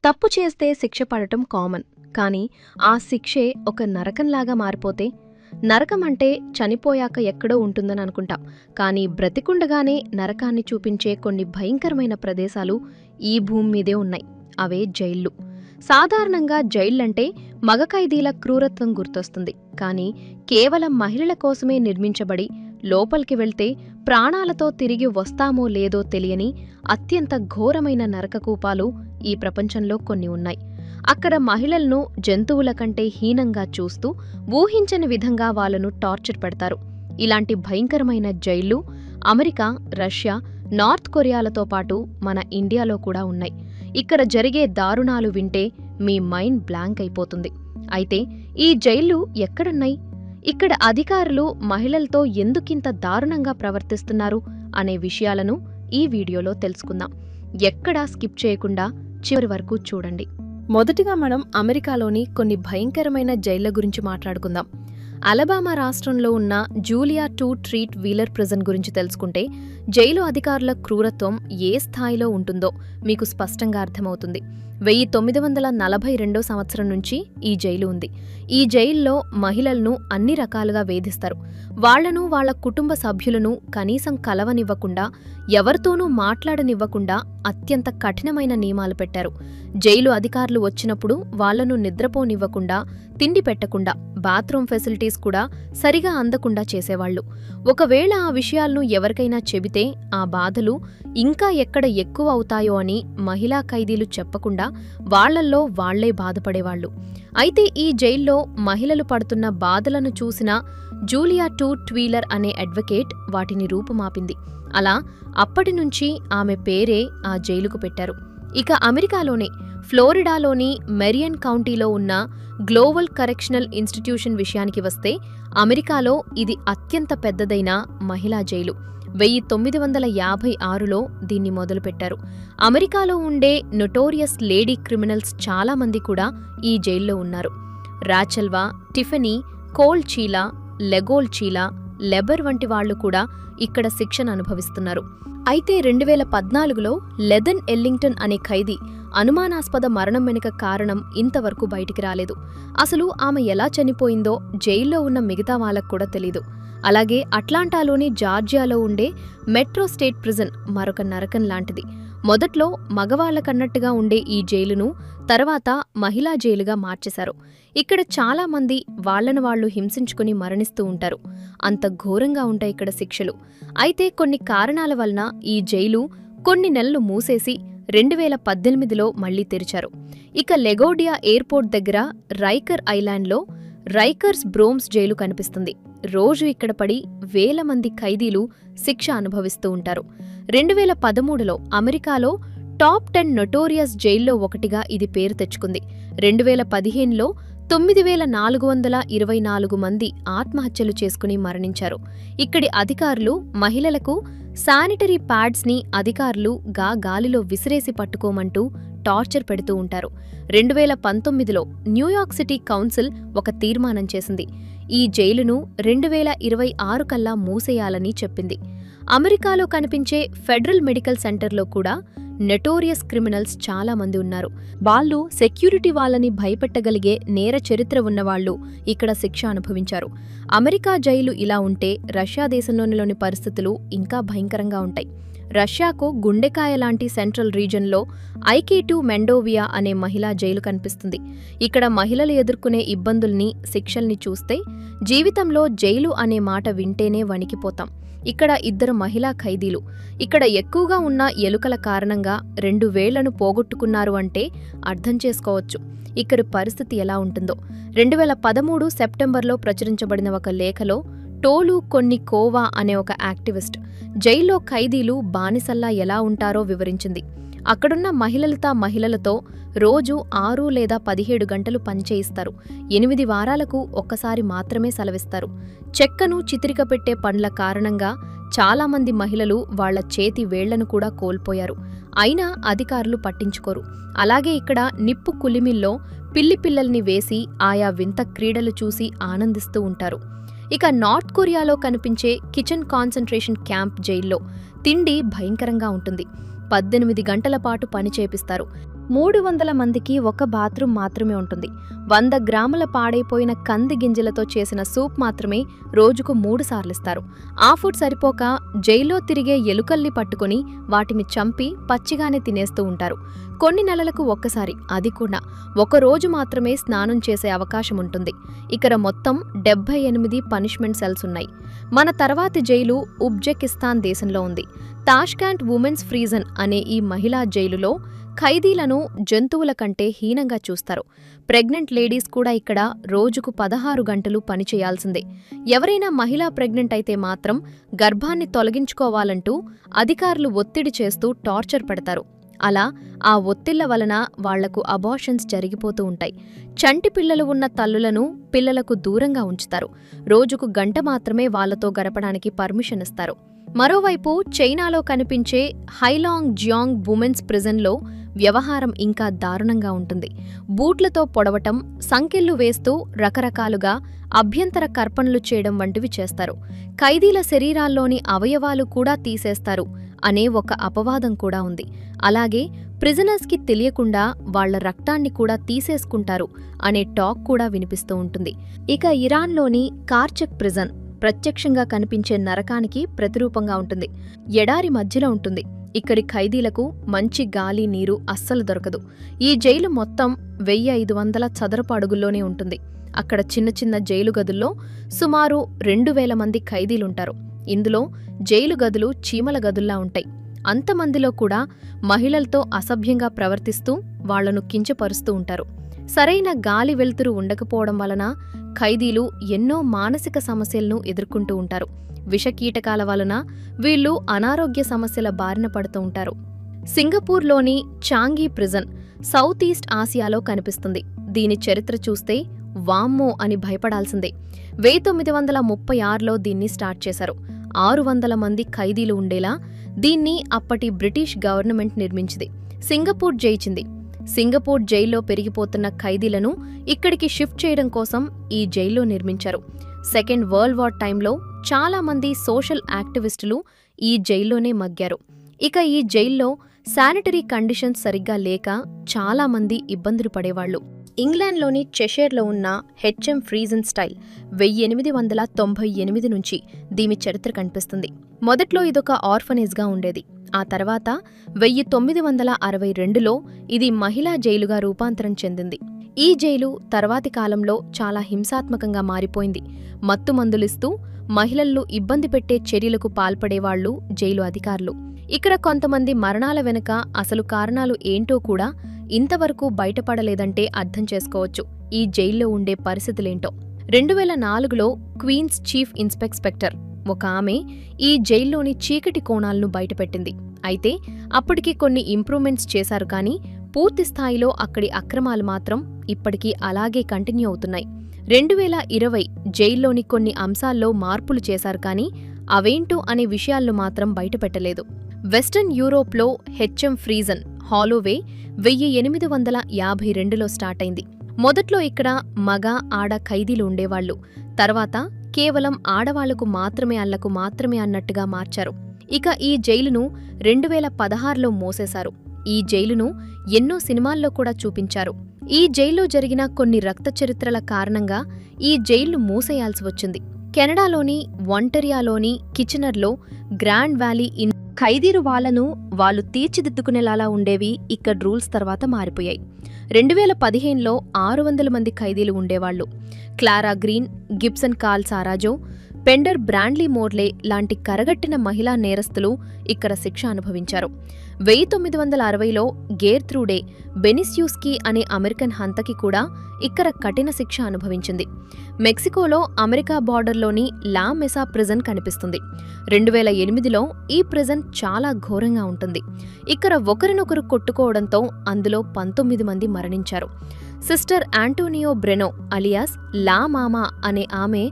తప్పు చేస్తే శిక్ష పడటం కామన్. కానీ ఆ శిక్షే ఒక నరకంలాగా మారిపోతే? నరకం అంటే చనిపోయాక ఎక్కడో ఉంటుందని అనుకుంటాం. కానీ బ్రతికుండగానే నరకాన్ని చూపించే కొన్ని భయంకరమైన ప్రదేశాలు ఈ భూమి మీదే ఉన్నాయి. అవే జైళ్లు. సాధారణంగా జైళ్లంటే మగ ఖైదీల క్రూరత్వం గుర్తొస్తుంది. కానీ కేవలం మహిళల కోసమే నిర్మించబడి లోపలికి వెళ్తే ప్రాణాలతో తిరిగి వస్తామో లేదో తెలియని అత్యంత ఘోరమైన నరకకూపాలు ఈ ప్రపంచంలో కొన్ని ఉన్నాయి. అక్కడ మహిళలను జంతువుల కంటే హీనంగా చూస్తూ ఊహించని విధంగా వాళ్లను టార్చర్ పెడతారు. ఇలాంటి భయంకరమైన జైళ్లు అమెరికా, రష్యా, నార్త్ కొరియాలతో పాటు మన ఇండియాలో కూడా ఉన్నాయి. ఇక్కడ జరిగే దారుణాలు వింటే మీ మైండ్ బ్లాంక్ అయిపోతుంది. అయితే ఈ జైళ్లు ఎక్కడున్నాయి? ఇక్కడ అధికారులు మహిళలతో ఎందుకింత దారుణంగా ప్రవర్తిస్తున్నారు అనే విషయాలను ఈ వీడియోలో తెలుసుకుందాం. ఎక్కడా స్కిప్ చేయకుండా చివరి వరకు చూడండి. మొదటిగా మనం అమెరికాలోని కొన్ని భయంకరమైన జైళ్ల గురించి మాట్లాడుకుందాం. అలబామా రాష్ట్రంలో ఉన్న జూలియా 2 ట్రీట్ వీలర్ ప్రిజన్ గురించి తెలుసుకుంటే జైలు అధికారుల క్రూరత్వం ఏ స్థాయిలో ఉంటుందో మీకు స్పష్టంగా అర్థమవుతుంది. 1942 సంవత్సరం నుంచి ఈ జైలు ఉంది. ఈ జైల్లో మహిళలను అన్ని రకాలుగా వేధిస్తారు. వాళ్లను, వాళ్ల కుటుంబ సభ్యులను కనీసం కలవనివ్వకుండా, ఎవరితోనూ మాట్లాడనివ్వకుండా అత్యంత కఠినమైన నియమాలు పెట్టారు. జైలు అధికారులు వచ్చినప్పుడు వాళ్లను నిద్రపోనివ్వకుండా, తిండి పెట్టకుండా, బాత్రూమ్ ఫెసిలిటీస్ కూడా సరిగా అందకుండా చేసేవాళ్లు. ఒకవేళ ఆ విషయాలను ఎవరికైనా చెబితే ఆ బాధలు ఇంకా ఎక్కడ ఎక్కువ అవుతాయో అని మహిళా ఖైదీలు చెప్పకుండా వాళ్లల్లో వాళ్లే బాధపడేవాళ్లు. అయితే ఈ జైల్లో మహిళలు పడుతున్న బాధలను చూసిన జూలియా 2 ట్వీలర్ అనే అడ్వకేట్ వాటిని రూపుమాపింది. అలా అప్పటినుంచి ఆమె పేరే ఆ జైలుకు పెట్టారు. ఇక అమెరికాలోనే ఫ్లోరిడాలోని మెరియన్ కౌంటీలో ఉన్న గ్లోబల్ కరెక్షనల్ ఇన్స్టిట్యూషన్ విషయానికి వస్తే అమెరికాలో ఇది అత్యంత పెద్దదైన మహిళా జైలు. 1956లో దీన్ని మొదలుపెట్టారు. అమెరికాలో ఉండే నొటోరియస్ లేడీ క్రిమినల్స్ చాలామంది కూడా ఈ జైల్లో ఉన్నారు. రాచెల్వా, టిఫనీ, కోల్ చీలా, లెగోల్ చీలా, లెబర్ వంటి వాళ్లు కూడా ఇక్కడ శిక్షను అనుభవిస్తున్నారు. అయితే 2014లో లెదన్ ఎల్లింగ్టన్ అనే ఖైదీ అనుమానాస్పద మరణం వెనుక కారణం ఇంతవరకు బయటికి రాలేదు. అసలు ఆమె ఎలా చనిపోయిందో జైల్లో ఉన్న మిగతా వాళ్ళకు కూడా తెలీదు. అలాగే అట్లాంటాలోని జార్జియాలో ఉండే మెట్రో స్టేట్ ప్రిజన్ మరొక నరకం లాంటిది. మొదట్లో మగవాళ్లకన్నట్టుగా ఉండే ఈ జైలును తర్వాత మహిళా జైలుగా మార్చేశారు. ఇక్కడ చాలా మంది వాళ్లను వాళ్లు హింసించుకుని మరణిస్తూ ఉంటారు. అంత ఘోరంగా ఉంటాయి ఇక్కడ శిక్షలు. అయితే కొన్ని కారణాల వలన ఈ జైలు కొన్ని నెలలు మూసేసి 2018లో మళ్లీ తెరిచారు. ఇక లెగోడియా ఎయిర్పోర్ట్ దగ్గర రైకర్ ఐలాండ్లో రైకర్స్ బ్రోమ్స్ జైలు కనిపిస్తుంది. రోజు ఇక్కడ పడి వేల మంది ఖైదీలు శిక్ష అనుభవిస్తూ ఉంటారు. 2013లో అమెరికాలో టాప్ 10 నొటోరియస్ జైల్లో ఒకటిగా ఇది పేరు తెచ్చుకుంది. 2015లో 9424 మంది ఆత్మహత్యలు చేసుకుని మరణించారు. ఇక్కడి అధికారులు మహిళలకు శానిటరీ ప్యాడ్స్ని అధికారులు గాలిలో విసిరేసి పట్టుకోమంటూ టార్చర్ పెడుతూ ఉంటారు. 2019లో న్యూయార్క్ సిటీ కౌన్సిల్ ఒక తీర్మానం చేసింది. ఈ జైలును 2026 కల్లా మూసేయాలని చెప్పింది. అమెరికాలో కనిపించే ఫెడరల్ మెడికల్ సెంటర్లో కూడా నొటోరియస్ క్రిమినల్స్ చాలా మంది ఉన్నారు. వాళ్ళు సెక్యూరిటీ వాళ్ళని భయపెట్టగలిగే నేర చరిత్ర ఉన్నవాళ్లు ఇక్కడ శిక్ష అనుభవించారు. అమెరికా జైలు ఇలా ఉంటే రష్యా దేశంలోని పరిస్థితులు ఇంకా భయంకరంగా ఉంటాయి. రష్యాకు గుండెకాయ లాంటి సెంట్రల్ రీజన్లో ఐకే2 మెండోవియా అనే మహిళా జైలు కనిపిస్తుంది. ఇక్కడ మహిళలు ఎదుర్కొనే ఇబ్బందుల్ని, శిక్షల్ని చూస్తే జీవితంలో జైలు అనే మాట వింటేనే వణికిపోతాం. ఇక్కడ 2 మహిళా ఖైదీలు ఇక్కడ ఎక్కువగా ఉన్న ఎలుకల కారణంగా 2 వేళ్లను పోగొట్టుకున్నారు అంటే అర్థం చేసుకోవచ్చు ఇక్కడ పరిస్థితి ఎలా ఉంటుందో. 2013 సెప్టెంబర్లో ప్రచురించబడిన ఒక లేఖలో టోలు కొన్ని కోవా అనే ఒక యాక్టివిస్ట్ జైల్లో ఖైదీలు బానిసల్లా ఎలా ఉంటారో వివరించింది. అక్కడున్న మహిళలతో రోజు 6 లేదా 17 గంటలు పనిచేయిస్తారు. 8 వారాలకు ఒక్కసారి మాత్రమే సెలవిస్తారు. చెక్కను చితిరికపెట్టే పనుల కారణంగా చాలామంది మహిళలు వాళ్ల చేతి వేళ్లను కూడా కోల్పోయారు. అయినా అధికారులు పట్టించుకోరు. అలాగే ఇక్కడ నిప్పు కులిమిల్లో పిల్లిపిల్లల్ని వేసి ఆయా వింత క్రీడలు చూసి ఆనందిస్తూ ఉంటారు. ఇక నార్త్ కొరియాలో కనిపించే కిచెన్ కాన్సంట్రేషన్ క్యాంప్ జైల్లో తిండి భయంకరంగా ఉంటుంది. 18 గంటల పాటు పని చేపిస్తారు. 300 మందికి ఒక బాత్రూమ్ మాత్రమే ఉంటుంది. 100 గ్రాముల పాడైపోయిన కంది గింజలతో చేసిన సూప్ మాత్రమే రోజుకు 3 సార్లిస్తారు. ఆ ఫుడ్ సరిపోక జైల్లో తిరిగే ఎలుకల్ని పట్టుకుని వాటిని చంపి పచ్చిగానే తినేస్తూ ఉంటారు. కొన్ని నెలలకు ఒక్కసారి, అది కూడా ఒకరోజు మాత్రమే స్నానం చేసే అవకాశం ఉంటుంది. ఇక్కడ మొత్తం 78 పనిష్మెంట్ సెల్స్ ఉన్నాయి. మన తర్వాతి జైలు ఉజ్బెకిస్తాన్ దేశంలో ఉంది. తాష్కెంట్ ఉమెన్స్ ప్రిజన్ అనే ఈ మహిళా జైలులో ఖైదీలను జంతువుల కంటే హీనంగా చూస్తారు. ప్రెగ్నెంట్ లేడీస్ కూడా ఇక్కడ రోజుకు 16 గంటలు పనిచేయాల్సిందే. ఎవరైనా మహిళ ప్రెగ్నెంట్ అయితే మాత్రం గర్భాన్ని తొలగించుకోవాలంటూ అధికారులు ఒత్తిడి చేస్తూ టార్చర్ పెడతారు. అలా ఆ ఒత్తిళ్ల వలన వాళ్లకు అబార్షన్స్ జరిగిపోతూ ఉంటాయి. చంటి పిల్లలు ఉన్న తల్లులను పిల్లలకు దూరంగా ఉంచుతారు. రోజుకు గంట మాత్రమే వాళ్లతో గడపడానికి పర్మిషన్ ఇస్తారు. మరోవైపు చైనాలో కనిపించే హైలాంగ్ జియాంగ్ ఉమెన్స్ ప్రిజన్లో వ్యవహారం ఇంకా దారుణంగా ఉంటుంది. బూట్లతో పొడవటం, సంకెళ్లు వేస్తూ రకరకాలుగా అభ్యంతర కర్పణలు చేయడం వంటివి చేస్తారు. ఖైదీల శరీరాల్లోని అవయవాలు కూడా తీసేస్తారు అనే ఒక అపవాదం కూడా ఉంది. అలాగే ప్రిజనర్స్కి తెలియకుండా వాళ్ల రక్తాన్ని కూడా తీసేసుకుంటారు అనే టాక్ కూడా వినిపిస్తూ ఉంటుంది. ఇక ఇరాన్లోని కార్చక్ ప్రిజన్ ప్రత్యక్షంగా కనిపించే నరకానికి ప్రతిరూపంగా ఉంటుంది. ఎడారి మధ్యలో ఉంటుంది. ఇక్కడి ఖైదీలకు మంచి గాలి, నీరు అస్సలు దొరకదు. ఈ జైలు మొత్తం 1500 చదరపు అడుగుల్లోనే ఉంటుంది. అక్కడ చిన్న చిన్న జైలు గదుల్లో సుమారు 2000 మంది ఖైదీలుంటారు. ఇందులో జైలు గదులు చీమల గదుల్లా ఉంటాయి. అంతమందిలో కూడా మహిళలతో అసభ్యంగా ప్రవర్తిస్తూ వాళ్లను కించపరుస్తూ ఉంటారు. సరైన గాలి వెలుతురు ఉండకపోవడం వలన ఖైదీలు ఎన్నో మానసిక సమస్యలను ఎదుర్కొంటూ ఉంటారు. విషకీటకాల వలన వీళ్లు అనారోగ్య సమస్యల బారిన పడుతూ ఉంటారు. సింగపూర్లోని చాంగి ప్రిజన్ సౌత్ ఈస్ట్ ఆసియాలో కనిపిస్తుంది. దీని చరిత్ర చూస్తే వామ్మో అని భయపడాల్సిందే. 1936లో దీన్ని స్టార్ట్ చేశారు. 600 మంది ఖైదీలు ఉండేలా దీన్ని అప్పటి బ్రిటిష్ గవర్నమెంట్ నిర్మించింది. సింగపూర్ జయించింది. సింగపూర్ జైల్లో పెరిగిపోతున్న ఖైదీలను ఇక్కడికి షిఫ్ట్ చేయడం కోసం ఈ జైల్లో నిర్మించారు. సెకండ్ వరల్డ్ వార్ టైంలో చాలా మంది సోషల్ యాక్టివిస్టులు ఈ జైల్లోనే మగ్గారు. ఇక ఈ జైల్లో శానిటరీ కండిషన్స్ సరిగ్గా లేక చాలా మంది ఇబ్బందులు పడేవాళ్లు. ఇంగ్లాండ్లోని చెషైర్లో ఉన్న హెచ్ఎం ఫ్రీజన్ స్టైల్ 1898 నుంచి దీని చరిత్ర కనిపిస్తుంది. మొదట్లో ఇదొక ఆర్ఫనేజ్గా ఉండేది. ఆ తర్వాత 1962లో ఇది మహిళా జైలుగా రూపాంతరం చెందింది. ఈ జైలు తర్వాతి కాలంలో చాలా హింసాత్మకంగా మారిపోయింది. మత్తుమందులిస్తూ మహిళలను ఇబ్బంది పెట్టే చర్యలకు పాల్పడేవాళ్లు జైలు అధికారులు. ఇక్కడ కొంతమంది మరణాల వెనుక అసలు కారణాలు ఏంటో కూడా ఇంతవరకు బయటపడలేదంటే అర్థం చేసుకోవచ్చు ఈ జైల్లో ఉండే పరిస్థితులేంటో. 2004లో క్వీన్స్ చీఫ్ ఇన్స్పెక్టర్ ఒక ఆమె ఈ జైల్లోని చీకటి కోణాలను బయటపెట్టింది. అయితే అప్పటికి కొన్ని ఇంప్రూవ్మెంట్స్ చేశారు, కానీ పూర్తి స్థాయిలో అక్కడి అక్రమాలు మాత్రం ఇప్పటికీ అలాగే కంటిన్యూ అవుతున్నాయి. 2020 జైల్లోని కొన్ని అంశాల్లో మార్పులు చేశారు, కానీ అవేంటో అనే విషయాలను మాత్రం బయటపెట్టలేదు. వెస్టర్న్ యూరోప్లో హెచ్ఎం ఫ్రీజన్ హాలోవే 1852లో స్టార్ట్ అయింది. మొదట్లో ఇక్కడ మగ, ఆడ ఖైదీలు ఉండేవాళ్లు. తర్వాత కేవలం ఆడవాళ్లకు మాత్రమే, అళ్లకు మాత్రమే అన్నట్టుగా మార్చారు. ఇక ఈ జైలును 2016లో మూసేశారు. ఈ జైలును ఎన్నో సినిమాల్లో కూడా చూపించారు. ఈ జైల్లో జరిగిన కొన్ని రక్త చరిత్రల కారణంగా ఈ జైలు మూసేయాల్సి వచ్చింది. కెనడాలోని ఒంటారియోలోని కిచెనర్లో గ్రాండ్ వ్యాలీ ఇన్ ఖైదీలు వాళ్ళు తీర్చిదిద్దుకునేలా ఉండేవి. ఇక్కడ రూల్స్ తర్వాత మారిపోయాయి. 2015లో 600 మంది ఖైదీలు ఉండేవాళ్లు. క్లారా గ్రీన్, గిబ్సన్ కార్ల్ సారాజో, పెండర్ బ్రాండ్లీ మోర్లే లాంటి కరగట్టిన మహిళా నేరస్తులు ఇక్కడ శిక్ష అనుభవించారు. 1960లో గేర్త్రూడే బెనిస్యూస్కీ అనే అమెరికన్ హంతకి కూడా ఇక్కడ కఠిన శిక్ష అనుభవించింది. మెక్సికోలో అమెరికా బార్డర్లోని లా మెసా ప్రిజన్ కనిపిస్తుంది. 2008లో ఈ ప్రిజన్ చాలా ఘోరంగా ఉంటుంది. ఇక్కడ ఒకరినొకరు కొట్టుకోవడంతో అందులో 19 మంది మరణించారు. సిస్టర్ ఆంటోనియో బ్రెనో అలియాస్ లా మామా అనే ఆమె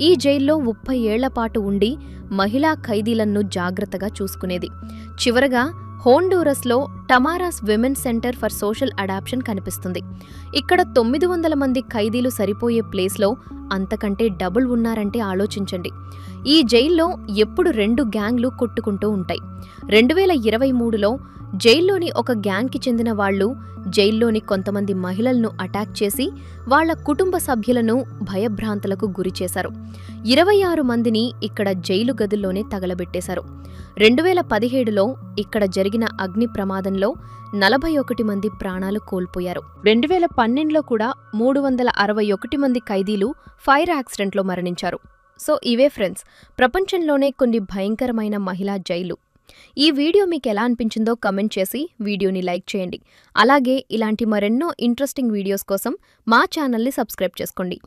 ఈ జైల్లో 30 ఏళ్లపాటు ఉండి మహిళా ఖైదీలను జాగ్రత్తగా చూసుకునేది. చివరగా హోండూరస్లో Tamara's women center for social adoption కనిపిస్తుంది. ఇక్కడ 900 మంది ఖైదీలు సరిపోయే ప్లేస్లో అంతకంటే డబుల్ ఉన్నారంటే ఆలోచించండి. ఈ జైల్లో ఎప్పుడు 2 గ్యాంగ్లు కొట్టుకుంటూ ఉంటాయి. 2023లో జైల్లోని ఒక గ్యాంగ్కి చెందిన వాళ్లు జైల్లోని కొంతమంది మహిళలను అటాక్ చేసి వాళ్ల కుటుంబ సభ్యులను భయభ్రాంతులకు గురిచేశారు. 26 మందిని ఇక్కడ జైలు గదుల్లోనే తగలబెట్టేశారు. 2017లో ఇక్కడ జరిగిన అగ్ని ప్రమాదంలో 41 మంది ప్రాణాలు కోల్పోయారు. 2012లో కూడా 361 మంది ఖైదీలు ఫైర్ యాక్సిడెంట్లో మరణించారు. సో ఇవే ఫ్రెండ్స్, ప్రపంచంలోనే కొన్ని భయంకరమైన మహిళా జైలు. ఈ వీడియో మీకు ఎలా అనిపించిందో కమెంట్ చేసి వీడియోని లైక్ చేయండి. అలాగే ఇలాంటి మరెన్నో ఇంట్రెస్టింగ్ వీడియోస్ కోసం మా ఛానల్ని సబ్స్క్రైబ్ చేసుకోండి.